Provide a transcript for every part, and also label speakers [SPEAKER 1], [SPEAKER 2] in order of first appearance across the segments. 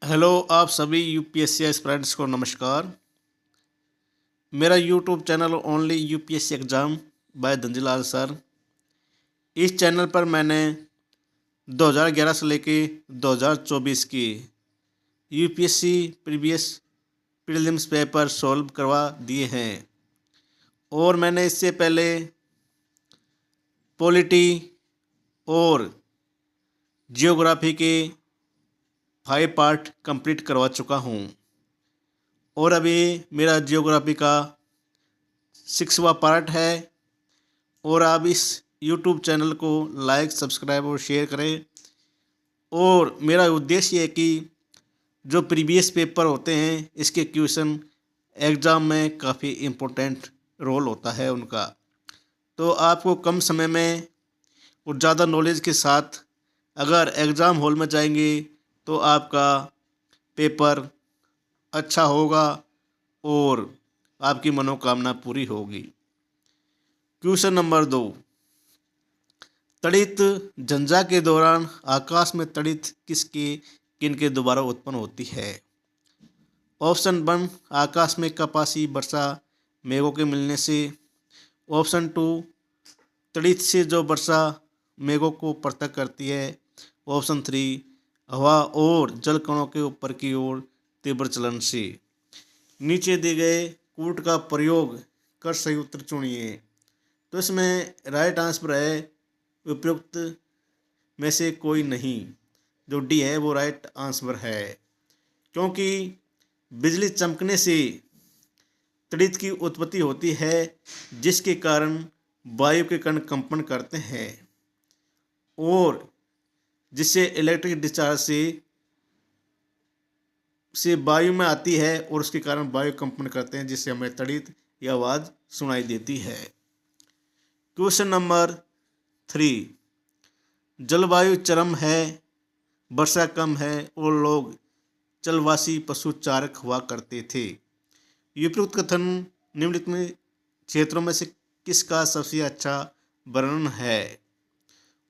[SPEAKER 1] Hello आप सभी UPSC aspirants को नमस्कार। मेरा YouTube channel only UPSC exam by Dhanjilal sir. इस चैनल पर मैंने 2011 से लेके 2024 की UPSC previous prelims paper solve करवा दिए हैं और मैंने इससे पहले पॉलिटी और जियोग्राफी के 5 पार्ट कंप्लीट करवा चुका हूँ और अभी मेरा जियोग्राफी का 6वां पार्ट है। और आप इस यूट्यूब चैनल को लाइक सब्सक्राइब और शेयर करें। और मेरा उद्देश्य है कि जो प्रीवियस पेपर होते हैं इसके क्वेश्चन एग्ज़ाम में काफ़ी इम्पोर्टेंट रोल होता है उनका, तो आपको कम समय में और ज़्यादा नॉलेज के साथ अगर एग्ज़ाम हॉल में जाएंगे तो आपका पेपर अच्छा होगा और आपकी मनोकामना पूरी होगी। क्वेश्चन नंबर 2, तड़ित झंझा के दौरान आकाश में तड़ित किन के दोबारा उत्पन्न होती है? ऑप्शन 1 आकाश में कपासी वर्षा मेघों के मिलने से। ऑप्शन 2 तड़ित से जो वर्षा मेघों को पृथक करती है। ऑप्शन 3 हवा और जल कणों के ऊपर की ओर तीव्र चलन से। नीचे दिए गए कूट का प्रयोग कर सही उत्तर चुनिए। तो इसमें राइट आंसर है उपयुक्त में से कोई नहीं, जो डी है वो राइट आंसर है, क्योंकि बिजली चमकने से तड़ित की उत्पत्ति होती है जिसके कारण वायु के कण कंपन करते हैं और जिससे इलेक्ट्रिक डिस्चार्ज से वायु में आती है और उसके कारण वायु कंपन करते हैं जिससे हमें तड़ित की आवाज़ सुनाई देती है। क्वेश्चन नंबर 3, जलवायु चरम है, वर्षा कम है और लोग जलवासी पशुचारक हुआ करते थे। उपयुक्त कथन निम्नलिखित में क्षेत्रों में से किसका सबसे अच्छा वर्णन है?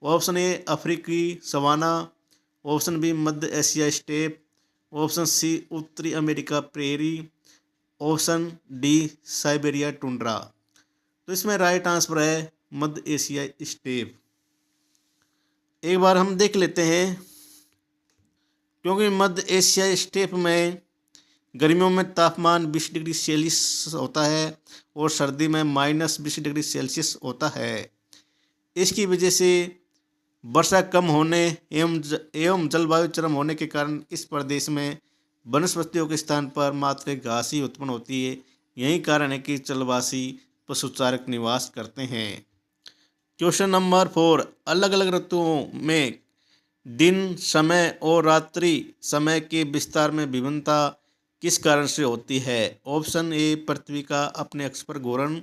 [SPEAKER 1] ऑप्शन ए अफ्रीकी सवाना। ऑप्शन बी मध्य एशिया स्टेप। ऑप्शन सी उत्तरी America prairie. Option D Siberia tundra. तो इसमें राइट आंसर है मध्य एशिया स्टेप। एक बार हम देख लेते हैं, क्योंकि मध्य एशिया स्टेप में गर्मियों में तापमान 20 डिग्री सेल्सियस होता है और सर्दी में -20 डिग्री सेल्सियस होता है। इसकी वजह से वर्षा कम होने एवं जलवायु चरम होने के कारण इस प्रदेश में वनस्पतियों के स्थान पर मात्र एक घास ही उत्पन्न होती है। यही कारण है कि जलवासी पशुचारक निवास करते हैं। क्वेश्चन नंबर 4, अलग अलग ऋतुओं में दिन समय और रात्रि समय के विस्तार में विभिन्नता किस कारण से होती है? ऑप्शन ए पृथ्वी का अपने अक्ष पर घूर्णन।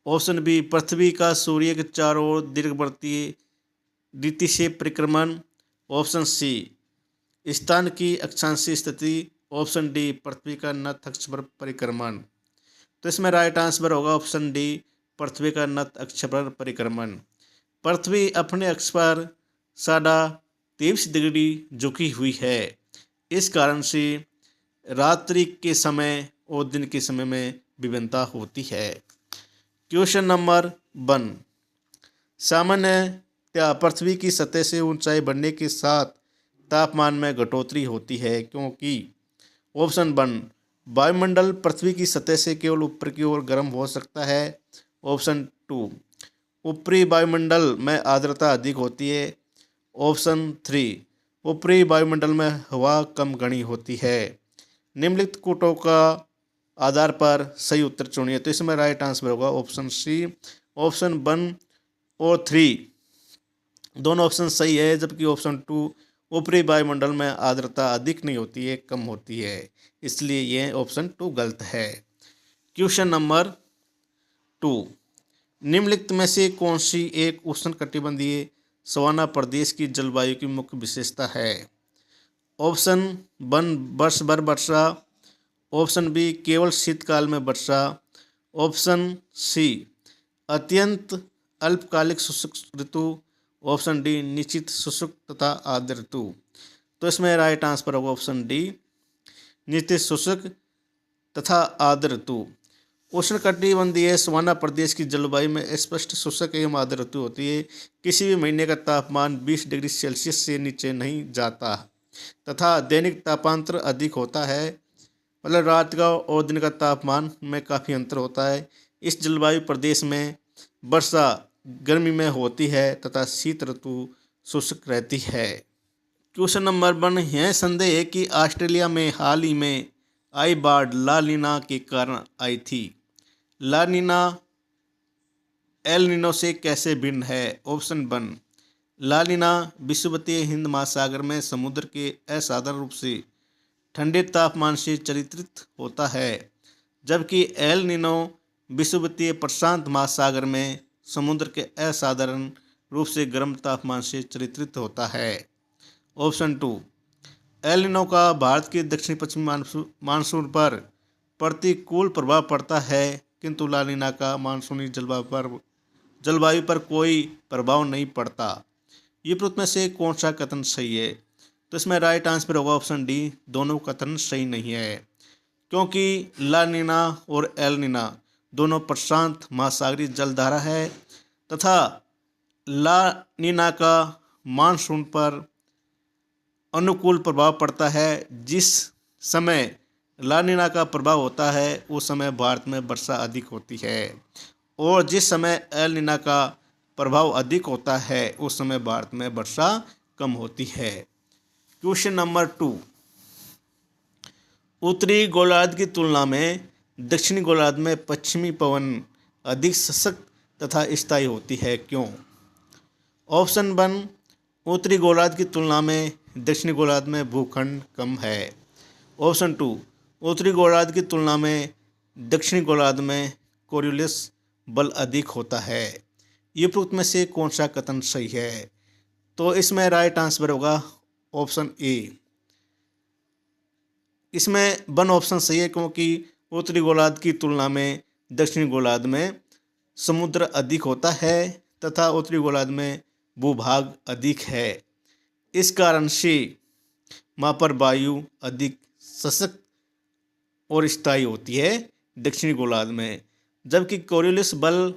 [SPEAKER 1] ऑप्शन बी पृथ्वी का सूर्य के चारों ओर दीर्घवर्ती रीति से परिक्रमण। ऑप्शन सी स्थान की अक्षांशीय स्थिति। ऑप्शन डी पृथ्वी का नत अक्ष पर परिक्रमण। तो इसमें राइट आंसर होगा ऑप्शन डी पृथ्वी का नत अक्ष पर परिक्रमण। पृथ्वी अपने अक्ष पर 23.5 डिग्री झुकी हुई है। इस कारण से रात्रि के समय और दिन के समय में विभिन्नता होती है। क्वेश्चन नंबर 1, सामान्यतः पृथ्वी की सतह से ऊंचाई बढ़ने के साथ तापमान में घटोतरी होती है क्योंकि। ऑप्शन 1 वायुमंडल पृथ्वी की सतह से केवल ऊपर की ओर गर्म हो सकता है। ऑप्शन 2 ऊपरी वायुमंडल में आर्द्रता अधिक होती है। ऑप्शन 3 ऊपरी वायुमंडल में हवा कम घनी होती है। निम्नलिखित कूटों का आधार पर सही उत्तर चुनिए। तो इसमें राइट आंसर होगा ऑप्शन सी। ऑप्शन 1 और 3 दोनों ऑप्शन सही है, जबकि ऑप्शन 2 ऊपरी वायुमंडल में आर्द्रता अधिक नहीं होती है, कम होती है, इसलिए यह ऑप्शन 2 गलत है। क्वेश्चन नंबर 2, निम्नलिखित में से कौन सी एक उष्णकटिबंधीय सवाना प्रदेश की जलवायु की मुख्य विशेषता है? ऑप्शन 1 वर्ष भर वर्षा। ऑप्शन बी केवल शीतकाल में वर्षा। ऑप्शन सी अत्यंत अल्पकालिक शुष्क ऋतु। ऑप्शन डी निश्चित शुष्क तथा आर्द्र ऋतु। तो इसमें राइट आंसर होगा ऑप्शन डी, नित्य शुष्क तथा आर्द्र ऋतु। उष्णकटिबंधीय सवाना प्रदेश की जलवायु में स्पष्ट शुष्क एवं आर्द्र ऋतु होती है। किसी भी महीने का तापमान 20 डिग्री सेल्सियस से नीचे नहीं जाता तथा दैनिक तापांतर अधिक होता है, मतलब रात का और दिन का तापमान में काफ़ी अंतर होता है। इस जलवायु प्रदेश में वर्षा गर्मी में होती है तथा शीत ऋतु शुष्क रहती है। क्वेश्चन नंबर 1, यह संदेह है कि ऑस्ट्रेलिया में हाल ही में आई बाढ़ ला नीना के कारण आई थी। ला नीना एल नीनो से कैसे भिन्न है? ऑप्शन 1, ला नीना विषुवतीय हिंद महासागर में समुद्र के असाधारण रूप से ठंडे तापमान से चरित्रित होता है, जबकि एल नीनो विषुवतीय प्रशांत महासागर में समुद्र के असाधारण रूप से गर्म तापमान से चरित्रित होता है। ऑप्शन 2, एल नीनो का भारत के दक्षिण पश्चिमी मानसून पर प्रतिकूल प्रभाव पड़ता है, किंतु ला नीना का मानसूनी जलवायु पर कोई प्रभाव नहीं पड़ता। ये प्रश्न में से कौन सा कथन सही है? तो इसमें राइट आंसर होगा ऑप्शन डी, दोनों कथन सही नहीं है, क्योंकि ला नीना और एल नीना दोनों प्रशांत महासागरीय जलधारा है तथा ला नीना का मानसून पर अनुकूल प्रभाव पड़ता है। जिस समय ला नीना का प्रभाव होता है उस समय भारत में वर्षा अधिक होती है और जिस समय एल नीना का प्रभाव अधिक होता है उस समय भारत में वर्षा कम होती है। क्वेश्चन नंबर 2, उत्तरी गोलार्ध की तुलना में दक्षिणी गोलार्ध में पश्चिमी पवन अधिक सशक्त तथा स्थायी होती है, क्यों? ऑप्शन 1, उत्तरी गोलार्ध की तुलना में दक्षिणी गोलार्ध में भूखंड कम है। ऑप्शन 2, उत्तरी गोलार्ध की तुलना में दक्षिणी गोलार्ध में कोरियोलिस बल अधिक होता है। ये उपरोक्त में से कौन सा कथन सही है? तो इसमें राइट आंसर होगा ऑप्शन ए। इसमें 1 ऑप्शन सही है, क्योंकि उत्तरी गोलार्ध की तुलना में दक्षिणी गोलार्ध में समुद्र अधिक होता है तथा उत्तरी गोलार्ध में भूभाग अधिक है। इस कारण से वहाँ पर वायु अधिक सशक्त और स्थायी होती है दक्षिणी गोलार्ध में, जबकि कोरियोलिस बल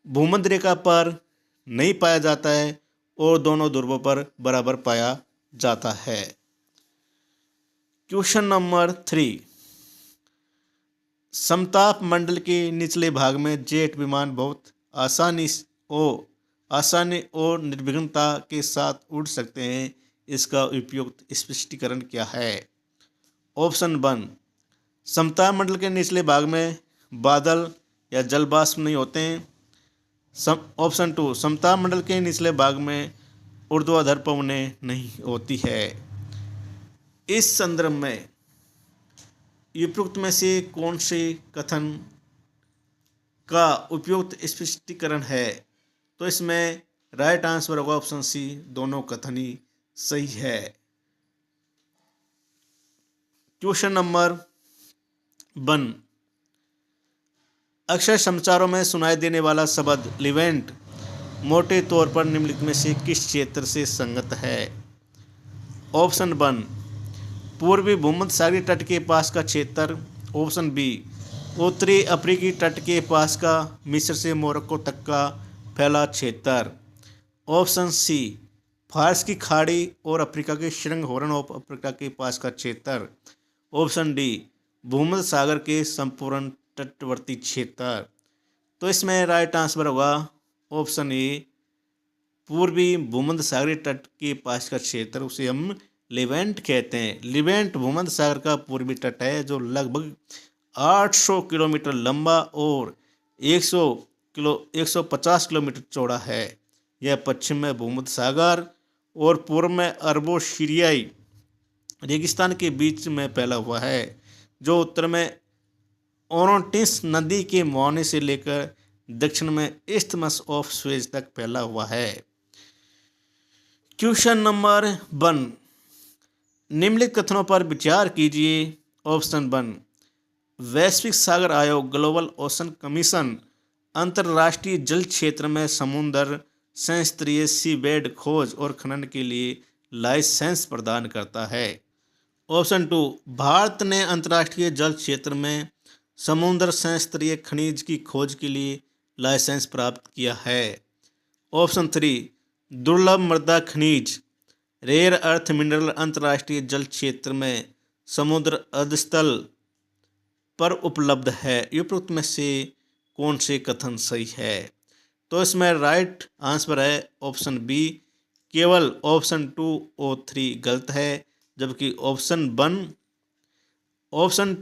[SPEAKER 1] भूमध्य रेखा पर नहीं पाया जाता है और दोनों ध्रुवों पर बराबर पाया जाता है। क्वेश्चन नंबर 3, समताप मंडल के निचले भाग में जेट विमान बहुत आसानी और निर्विघ्नता के साथ उड़ सकते हैं, इसका उपयुक्त स्पष्टीकरण क्या है? ऑप्शन 1, समताप मंडल के निचले भाग में बादल या जलवाष्प नहीं होते हैं। ऑप्शन 2, समताप मंडल के निचले भाग में ऊर्ध्वाधर पवनें नहीं होती है। इस संदर्भ में उपयुक्त में से कौन से कथन का उपयुक्त स्पष्टीकरण है? तो इसमें राइट आंसर होगा ऑप्शन सी, दोनों कथन ही सही है। क्वेश्चन नंबर 1, अक्सर समाचारों में सुनाई देने वाला शब्द लिवेंट मोटे तौर पर निम्नलिखित में से किस क्षेत्र से संगत है? ऑप्शन 1, पूर्वी भूमध्य सागरीय तट के पास का क्षेत्र। ऑप्शन बी, उत्तरी अफ्रीकी तट के पास का मिस्र से मोरक्को तक का फैला क्षेत्र। ऑप्शन सी, फारस की खाड़ी और अफ्रीका के शृंग हॉर्न ऑफ अफ्रीका के पास का क्षेत्र। ऑप्शन डी, भूमध्य सागर के संपूर्ण तटवर्ती क्षेत्र। तो इसमें राइट आंसर होगा ऑप्शन ए, पूर्वी भूमध्य सागरीय तट के पास का क्षेत्र, उसे हम लिवेंट कहते हैं। लिवेंट भूमध्य सागर का पूर्वी तट है जो लगभग 800 किलोमीटर लंबा और 150 किलोमीटर चौड़ा है। यह पश्चिम में भूमध्य सागर और पूर्व में अरबो सीरियाई रेगिस्तान के बीच में फैला हुआ है, जो उत्तर में ओरोटिस नदी के मुहाने से लेकर दक्षिण में इस्थमस ऑफ सुएज तक फैला हुआ है। क्वेश्चन नंबर 1, निम्नलिखित कथनों पर विचार कीजिए। ऑप्शन 1, वैश्विक सागर आयोग ग्लोबल ओशन कमीशन अंतर्राष्ट्रीय जल क्षेत्र में समुद्र संस्तरीय सीबेड खोज और खनन के लिए लाइसेंस प्रदान करता है। ऑप्शन 2, भारत ने अंतर्राष्ट्रीय जल क्षेत्र में समुद्र संस्तरीय खनिज की खोज के लिए लाइसेंस प्राप्त किया है। ऑप्शन 3, दुर्लभ मृदा खनिज रेयर अर्थ मिनरल अंतर्राष्ट्रीय जल क्षेत्र में समुद्र अधस्थल पर उपलब्ध है। उपरोक्त में से कौन से कथन सही है? तो इसमें राइट आंसर है ऑप्शन बी, केवल ऑप्शन 2 और 3 गलत है, जबकि ऑप्शन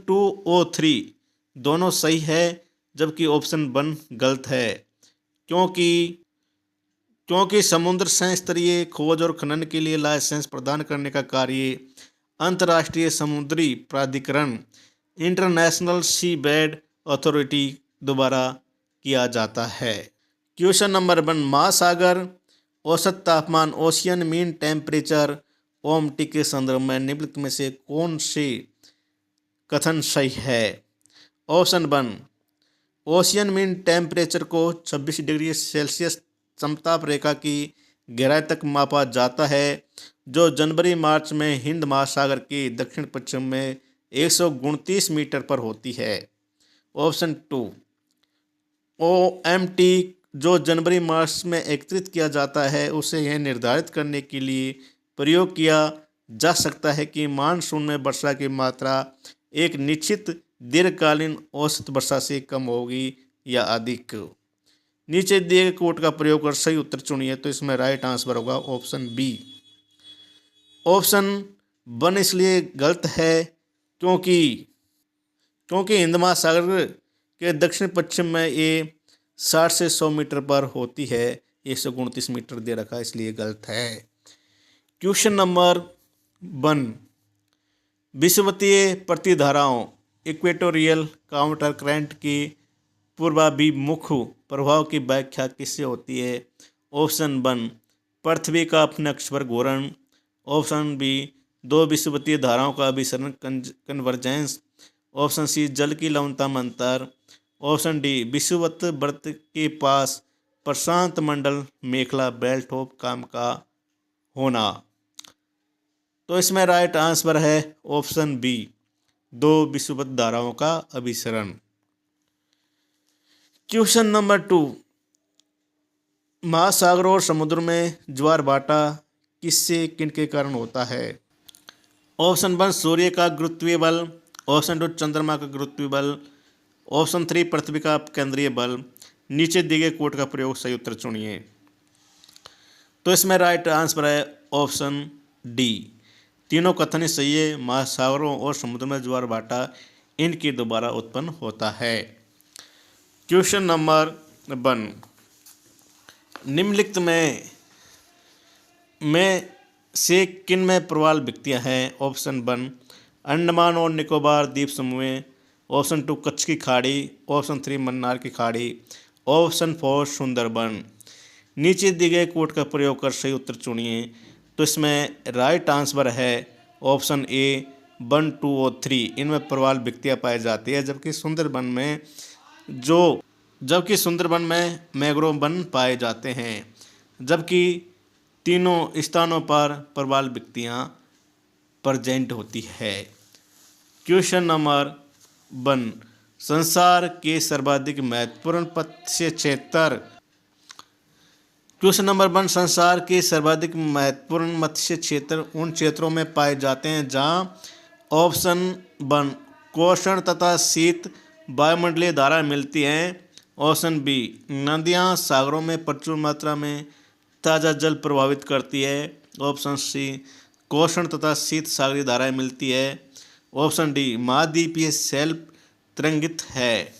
[SPEAKER 1] 2 और 3 दोनों सही है, जबकि ऑप्शन 1 गलत है। क्योंकि समुद्र संस्तरीय खोज और खनन के लिए लाइसेंस प्रदान करने का कार्य अंतर्राष्ट्रीय समुद्री प्राधिकरण इंटरनेशनल सी बेड अथॉरिटी द्वारा किया जाता है। क्वेश्चन नंबर 1, महासागर औसत तापमान ओशियन मीन टेम्परेचर ओमटी के संदर्भ में निम्नलिखित में से कौन से कथन सही है? ऑप्शन 1, ओशियन मीन टेम्परेचर को 26 डिग्री सेल्सियस समताप रेखा की गहराई तक मापा जाता है, जो जनवरी मार्च में हिंद महासागर के दक्षिण पश्चिम में 129 मीटर पर होती है। ऑप्शन 2, OMT जो जनवरी मार्च में एकत्रित किया जाता है, उसे यह निर्धारित करने के लिए प्रयोग किया जा सकता है कि मानसून में वर्षा की मात्रा एक निश्चित दीर्घकालीन औसत वर्षा से कम होगी या अधिक। नीचे दिए गए कोड का प्रयोग कर सही उत्तर चुनिए। तो इसमें राइट आंसर होगा ऑप्शन बी। ऑप्शन 1 इसलिए गलत है क्योंकि हिंद महासागर के दक्षिण पश्चिम में ये 60 से 100 मीटर पर होती है, 129 मीटर दे रखा है, इसलिए गलत है। क्वेश्चन नंबर 1, विषुवतीय प्रतिधाराओं इक्वेटोरियल काउंटर करंट की पूर्वाभिमुख प्रभाव की व्याख्या किससे होती है? ऑप्शन 1, पृथ्वी का अपने अक्ष पर घूर्ण। ऑप्शन बी, 2 विषुवतीय धाराओं का अभिसरण कन्वर्जेंस। ऑप्शन सी, जल की लवणता में अंतर। ऑप्शन डी, विषुवत वृत्त के पास प्रशांत मंडल मेखला बेल्ट ऑफ काम का होना। तो इसमें राइट आंसर है ऑप्शन बी, 2 विषुवत धाराओं का अभिसरण। क्वेश्चन नंबर 2, महासागरों और समुद्र में ज्वार भाटा किससे किनके कारण होता है? ऑप्शन 1, सूर्य का गुरुत्वीय बल। ऑप्शन 2, चंद्रमा का गुरुत्वीय बल। ऑप्शन 3, पृथ्वी का केंद्रीय बल। नीचे दिए गए कोड का प्रयोग सही उत्तर चुनिए। तो इसमें राइट आंसर है ऑप्शन डी, तीनों कथन ही सही है। महासागरों और समुद्र में ज्वार भाटा इनके द्वारा उत्पन्न होता है। क्वेश्चन नंबर 1, निम्नलिखित में से किन में प्रवाल व्यक्तियाँ हैं? ऑप्शन 1, अंडमान और निकोबार द्वीप समूह। ऑप्शन 2, कच्छ की खाड़ी। ऑप्शन 3, मन्नार की खाड़ी। ऑप्शन 4, सुंदरबन। नीचे दिए गए कोड का प्रयोग कर सही उत्तर चुनिए। तो इसमें राइट आंसर है ऑप्शन ए, 1, 2 और 3 इनमें प्रवाल व्यक्तियाँ पाई जाती है, जबकि सुंदरबन में मैंग्रोव वन पाए जाते हैं, जबकि तीनों स्थानों पर प्रवाल व्यक्तियाँ प्रेजेंट होती है। क्वेश्चन नंबर 1, संसार के सर्वाधिक महत्वपूर्ण मत्स्य क्षेत्र। क्वेश्चन नंबर 1, संसार के सर्वाधिक महत्वपूर्ण मत्स्य क्षेत्र उन क्षेत्रों में पाए जाते हैं जहाँ ऑप्शन 1, कोषण तथा शीत वायुमंडलीय धारा मिलती हैं। ऑप्शन बी, नदियाँ सागरों में प्रचुर मात्रा में ताज़ा जल प्रभावित करती है। ऑप्शन सी, कोषण तथा शीत सागरीय धाराएं मिलती है। ऑप्शन डी, महाद्वीपीय शेल्फ तरंगित है।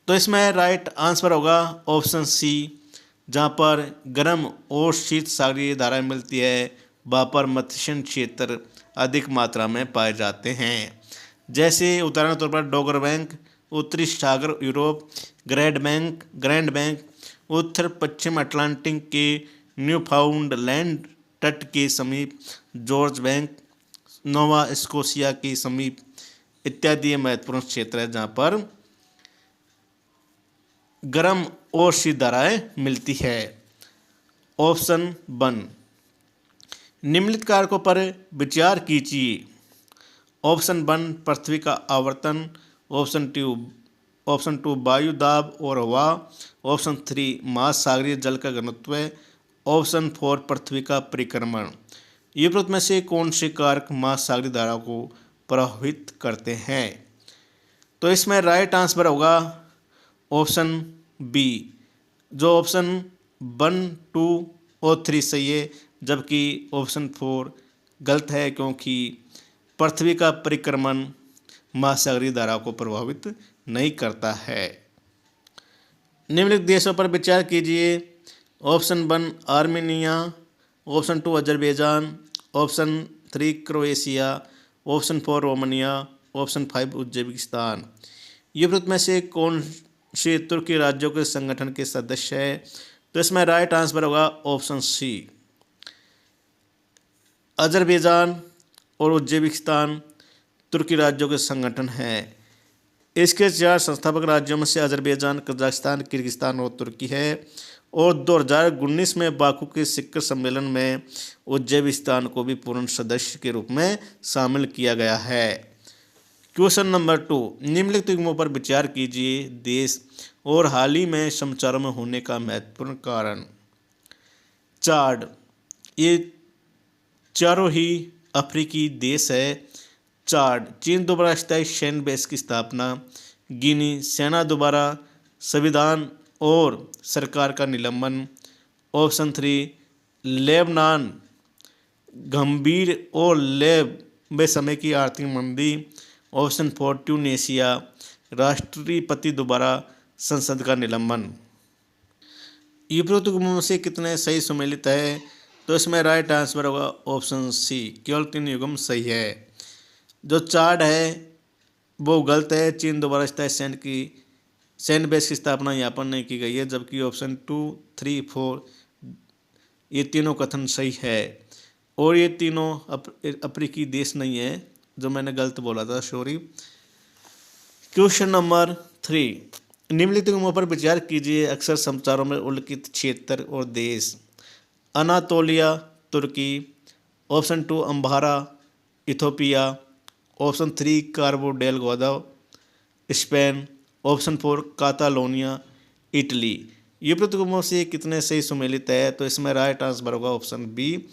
[SPEAKER 1] तो इसमें राइट आंसर होगा ऑप्शन सी, जहाँ पर गर्म और शीत सागरीय धाराएं मिलती है, वहाँ पर मत्स्य क्षेत्र अधिक मात्रा में पाए जाते हैं। जैसे उदाहरण तौर पर डोगर बैंक उत्तरी सागर यूरोप, ग्रैंड बैंक उत्तर पश्चिम अटलांटिक के न्यूफाउंडलैंड तट के समीप, जॉर्ज बैंक नोवा स्कोशिया के समीप इत्यादि महत्वपूर्ण क्षेत्र है जहाँ पर गर्म और शीत धाराएं मिलती है। ऑप्शन 1 निम्नलिखित कारकों पर विचार कीजिए। ऑप्शन 1 पृथ्वी का आवर्तन, ऑप्शन 2 वायु दाब और हवा, ऑप्शन 3 महासागरीय जल का घनत्व, ऑप्शन 4 पृथ्वी का परिक्रमण। ये उपरोक्त में से कौन से कारक महासागरीय धारा को प्रभावित करते हैं? तो इसमें राइट आंसर होगा ऑप्शन बी, जो ऑप्शन 1, 2 और 3 सही है, जबकि ऑप्शन 4 गलत है, क्योंकि पृथ्वी का परिक्रमण महासागरीय धारा को प्रभावित नहीं करता है। निम्नलिखित देशों पर विचार कीजिए। Option 1 Armenia, option 2 Azerbaijan, option 3 Croatia, option 4 Romania, option 5 Uzbekistan. ये उपरोक्त में से कौन से तुर्की राज्यों के संगठन के सदस्य है? तो इसमें राइट आंसर होगा ऑप्शन सी, अजरबैजान और उज्बेकिस्तान तुर्की राज्यों के संगठन हैं। इसके 4 संस्थापक राज्यों में से अजरबैजान, कजाकिस्तान, किर्गिस्तान और तुर्की है। और 2019 में बाकू के शिखर सम्मेलन में उज्बेकिस्तान को भी पूर्ण सदस्य के रूप में शामिल किया गया है। क्वेश्चन नंबर 2, निम्नलिखित युग्मों पर विचार कीजिए। देश और हाल ही में समाचारों में होने का महत्वपूर्ण कारण। चाड, ये चारों ही अफ्रीकी देश है। चाड, चीन दोबारा स्थायी सैन्य बेस की स्थापना। गिनी, सेना दोबारा संविधान और सरकार का निलंबन। ऑप्शन 3 लेबनान, गंभीर और लंबे समय की आर्थिक मंदी। ऑप्शन 4 ट्यूनीशिया, राष्ट्रपति द्वारा संसद का निलंबन। उपरोक्त युग्मों में से कितने सही सम्मिलित है? तो इसमें राइट आंसर होगा ऑप्शन सी, केवल 3 युग्म सही है। जो चाड है वो गलत है, चीन दोबारा स्थायी सैन्य बेस की स्थापना यहाँ पर नहीं की गई है, जबकि ऑप्शन 2, 3, 4 ये तीनों कथन सही है। और ये तीनों अफ्रीकी देश नहीं है, जो मैंने गलत बोला था, सॉरी। क्वेश्चन नंबर 3, निम्नलिखित युग्मों पर विचार कीजिए। अक्सर समाचारों में उल्लिखित क्षेत्र और देश। अनातोलिया तुर्की, option 2 Ambara Ethiopia, option 3 कार्बो डेलगोदो Spain, option 4 Catalonia Italy. ये उपरोक्त युग्मों से कितने सही सम्मिलित है? तो इसमें राइट आंसर होगा ऑप्शन बी,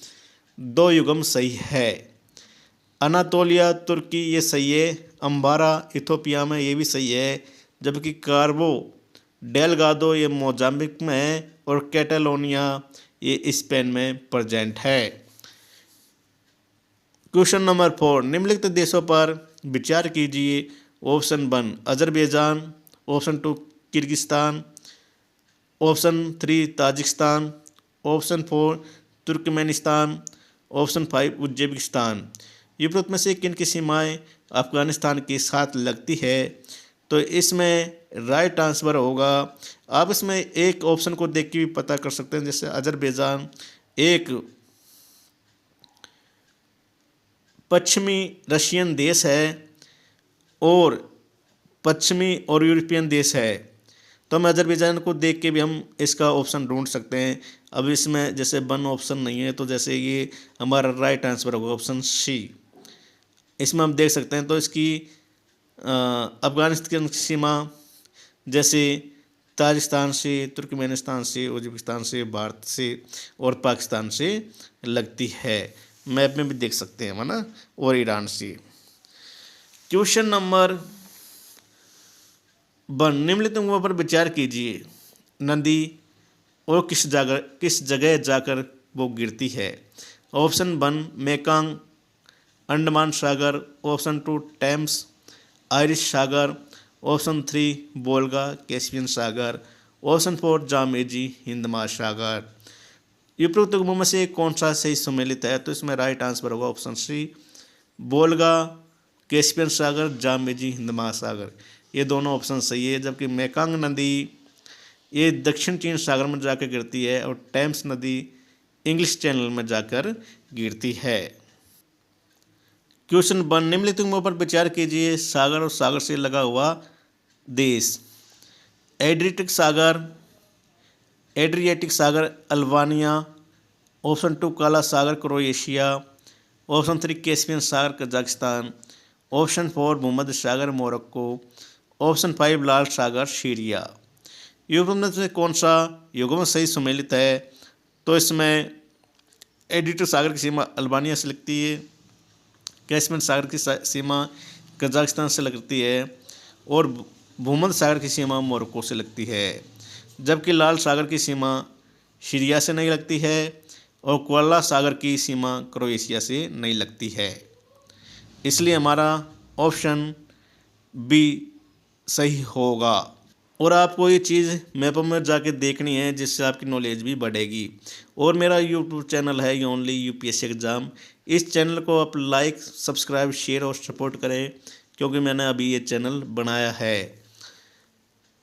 [SPEAKER 1] 2 युग्म सही है। अनातोलिया तुर्की ये सही है, अम्बारा इथोपिया में ये भी सही है, जबकि कार्बो डेलगादो ये मोजाम्बिक में है और कैटालोनिया ये स्पेन में प्रेजेंट है। क्वेश्चन नंबर 4, निम्नलिखित देशों पर विचार कीजिए। Option 1 Azerbaijan, option 2 Kyrgyzstan, option 3 Tajikistan, option 4 Turkmenistan, option 5 Uzbekistan. ये उपरोक्त में से किन की सीमाएँ अफगानिस्तान के साथ लगती है? तो इसमें राइट आंसर होगा, आप इसमें एक ऑप्शन को देख के भी पता कर सकते हैं। जैसे अजरबैजान एक पश्चिमी रशियन देश है और पश्चिमी और यूरोपियन देश है, तो हम अजरबैजान को देख के भी हम इसका ऑप्शन ढूंढ सकते हैं। अब इसमें जैसे 1 ऑप्शन नहीं है, तो जैसे ये हमारा राइट आंसर होगा ऑप्शन सी। इसमें हम देख सकते हैं, तो इसकी अफगानिस्तान की सीमा जैसे ताजिकिस्तान से, तुर्कमेनिस्तान से, उज्बेकिस्तान से, भारत से और पाकिस्तान से लगती है। मैप में भी देख सकते हैं, है ना, और ईरान से। क्वेश्चन नंबर 1, निम्नलिखित युग्मों पर विचार कीजिए। नदी और किस जगह जाकर वो गिरती है? ऑप्शन 1 मेकंग अंडमान सागर, ऑप्शन 2 टेम्स आयरिश सागर, ऑप्शन 3 वोल्गा कैस्पियन सागर, ऑप्शन 4 जामेजी हिंद महासागर। उपरोक्त युग्मों में से कौन सा सही सम्मिलित है? तो इसमें राइट आंसर होगा ऑप्शन सी, वोल्गा कैस्पियन सागर, जामेजी हिंद महासागर। ये दोनों ऑप्शन सही है, जबकि मेकंग नदी ये दक्षिण चीन सागर में जाकर गिरती है और टेम्स नदी इंग्लिश चैनल में जाकर गिरती है। क्वेश्चन 1, निम्नलिखित युग्मों पर विचार कीजिए। सागर और सागर से लगा हुआ देश। एड्रियाटिक सागर अल्बानिया, ऑप्शन 2 काला सागर क्रोएशिया, ऑप्शन 3 कैस्पियन सागर कजाकिस्तान, ऑप्शन 4 भूमध्य सागर मोरक्को, ऑप्शन 5 लाल सागर सीरिया। युग्म में से कौन सा युग्म सही सम्मिलित है? तो इसमें एडिटर सागर की सीमा अल्बानिया से लगती है, कैस्पियन सागर की सीमा कजाकिस्तान से लगती है और भूमध्य सागर की सीमा मोरक्को से लगती है, जबकि लाल सागर की सीमा सीरिया से नहीं लगती है और काला सागर की सीमा क्रोएशिया से नहीं लगती है। इसलिए हमारा ऑप्शन बी सही होगा। और आपको ये चीज़ मैपों में जाके देखनी है जिससे आपकी नॉलेज भी बढ़ेगी। और मेरा यूट्यूब चैनल है ओनली यूपीएससी एग्ज़ाम। इस चैनल को आप लाइक, सब्सक्राइब, शेयर और सपोर्ट करें क्योंकि मैंने अभी ये चैनल बनाया है।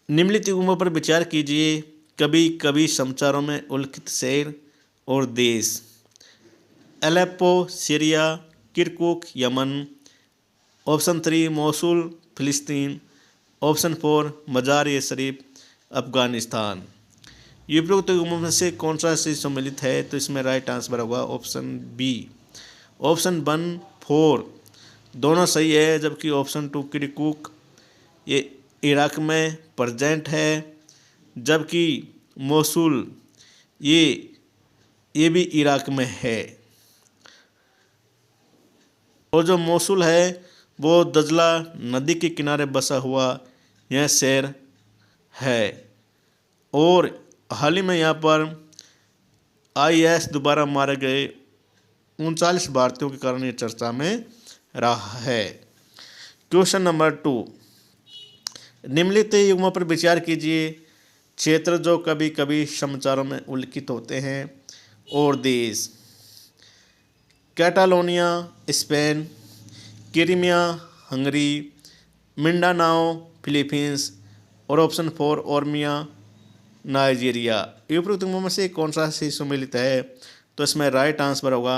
[SPEAKER 1] निम्नलिखित युग्मों पर विचार कीजिए। कभी कभी समाचारों में उल्लिखित शहर और देश: Aleppo Syria, Kirkuk Yemen, option 3 Mosul फिलिस्तीन, ऑप्शन 4 मजार-ए-शरीफ अफगानिस्तान। उपरोक्त युग्मों में से कौन सा सही सम्मिलित है? तो इसमें राइट आंसर होगा ऑप्शन बी। ऑप्शन 1, 4 दोनों सही है, जबकि ऑप्शन 2 किरकुक ये इराक में प्रेजेंट है, जबकि मोसुल ये भी इराक में है। और जो मोसुल है वो दजला नदी के किनारे बसा हुआ यह शहर है और हाल ही में यहाँ पर IS दोबारा मारे गए 39 भारतीयों के कारण ये चर्चा में रहा है। क्वेश्चन नंबर 2, निम्नलिखित युग्मों पर विचार कीजिए। क्षेत्र जो कभी कभी समाचारों में उल्लिखित होते हैं और देश: Catalonia Spain, Crimea Hungary, Mindanao Philippines और ऑप्शन 4 ओर्मिया नाइजीरिया। उपरोक्त युग्मों में से कौन सा सही सम्मिलित है? तो इसमें राइट आंसर होगा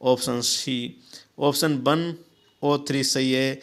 [SPEAKER 1] ऑप्शन सी। ऑप्शन 1 और 3 सही है,